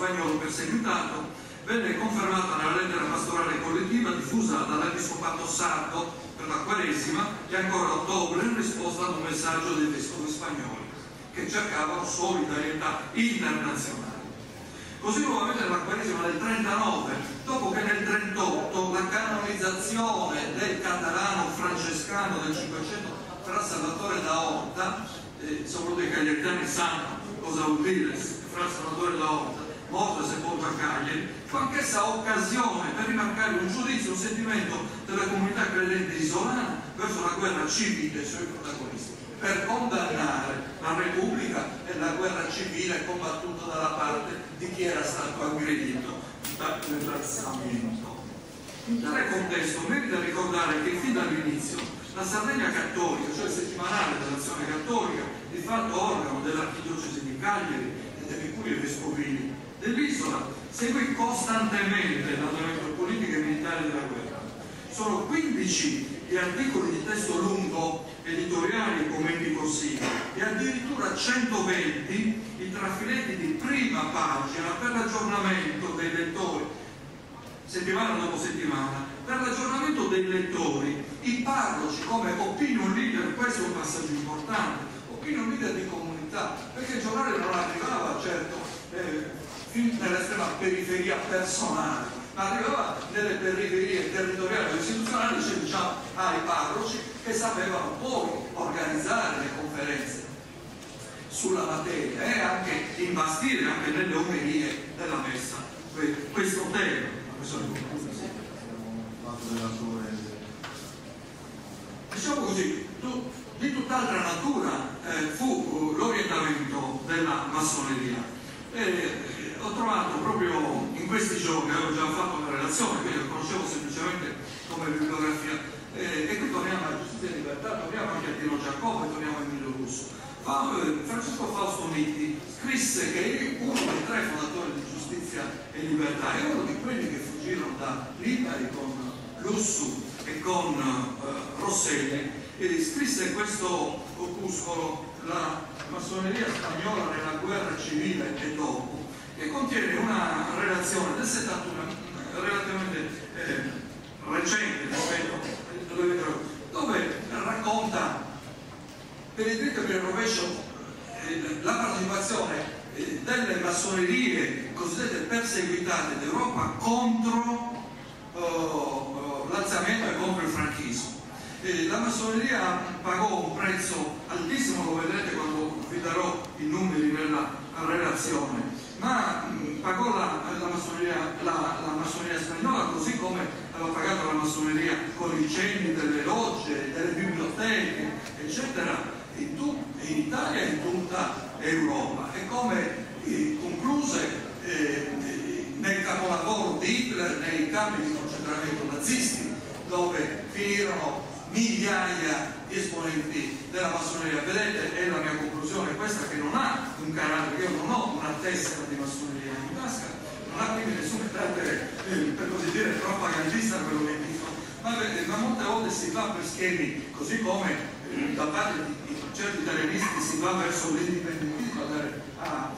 spagnolo perseguitato, venne confermata nella lettera pastorale collettiva diffusa dall'Episcopato sardo per la Quaresima e ancora a ottobre in risposta ad un messaggio dei vescovi spagnoli che cercavano solidarietà internazionale. Così nuovamente nella Quaresima del 39, dopo che nel 38 la canonizzazione del catalano francescano del 500 fra Salvatore da Orta, soprattutto i cagliaritani sanno cosa vuol dire fra Salvatore da Orta, morto e sepolto a Cagliari, fu anch'essa occasione per rimarcare un giudizio, un sentimento della comunità credente isolana verso la guerra civile e i suoi protagonisti, per condannare la Repubblica e la guerra civile combattuta dalla parte di chi era stato aggredito dal razziamento. In tale contesto merita ricordare che fin dall'inizio la Sardegna cattolica, cioè il settimanale dell'Azione Cattolica, di fatto organo dell'Archidiocesi di Cagliari e delle curie vescovili dell'isola, seguì costantemente l'andamento politico e militare della guerra. Sono 15 gli articoli di testo lungo, editoriali e commenti corsivi, e addirittura 120 i trafiletti di prima pagina per l'aggiornamento dei lettori, settimana dopo settimana, per l'aggiornamento dei lettori, i parroci come opinion leader. Questo è un passaggio importante, opinion leader di comunità, perché il giornale non arrivava certo fin nell'estrema periferia personale, ma arrivava nelle periferie territoriali o istituzionali, cioè diciamo ai parroci che sapevano poi organizzare le conferenze sulla materia e anche imbastire anche nelle omelie della messa questo tema. Diciamo così, di tutt'altra natura fu l'orientamento della massoneria. Ho trovato proprio in questi giorni, avevo già fatto una relazione, quindi lo conoscevo semplicemente come bibliografia, e qui torniamo alla Giustizia e Libertà, torniamo anche a Tino Giacobbe, torniamo a Emilio Russo. Francesco Fausto Nitti scrisse che è uno dei 3 fondatori di Giustizia e Libertà, è uno di quelli che fuggirono da Lipari con Lussu e con Rosselli, e scrisse questo opuscolo, La massoneria spagnola nella guerra civile e dopo, che contiene una relazione del 71 relativamente recente rispetto, dove racconta per il dritto e per il rovescio la partecipazione delle massonerie cosiddette perseguitate d'Europa contro l'alzamento e contro il franchismo. La massoneria pagò un prezzo altissimo, lo vedrete quando vi darò i numeri nella relazione, ma pagò la massoneria spagnola, così come aveva pagato la massoneria con i cenni delle logge, delle biblioteche, eccetera, in Italia e in tutta Europa, e come concluse nel capolavoro di Hitler nei campi di concentramento nazisti, dove finirono migliaia di esponenti della massoneria. Vedete, è la mia conclusione questa, che non ha un carattere, io non ho una tessera di massoneria in tasca, non ha quindi nessun carattere per così dire propagandista quello che dico, ma molte volte si va per schemi, così come da parte di certi italianisti si va verso l'indipendentismo a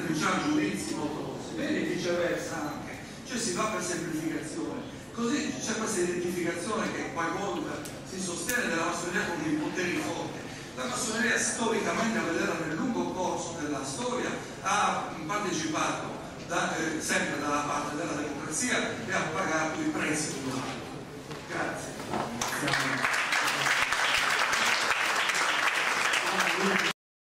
trinciare giudizi molto severi e viceversa anche, cioè si va per semplificazione. Così c'è questa identificazione che qualvolta si sostiene della massoneria con i poteri forti. La massoneria storicamente, a vedere nel lungo corso della storia, ha partecipato sempre dalla parte della democrazia e ha pagato i prezzi più alti. Grazie.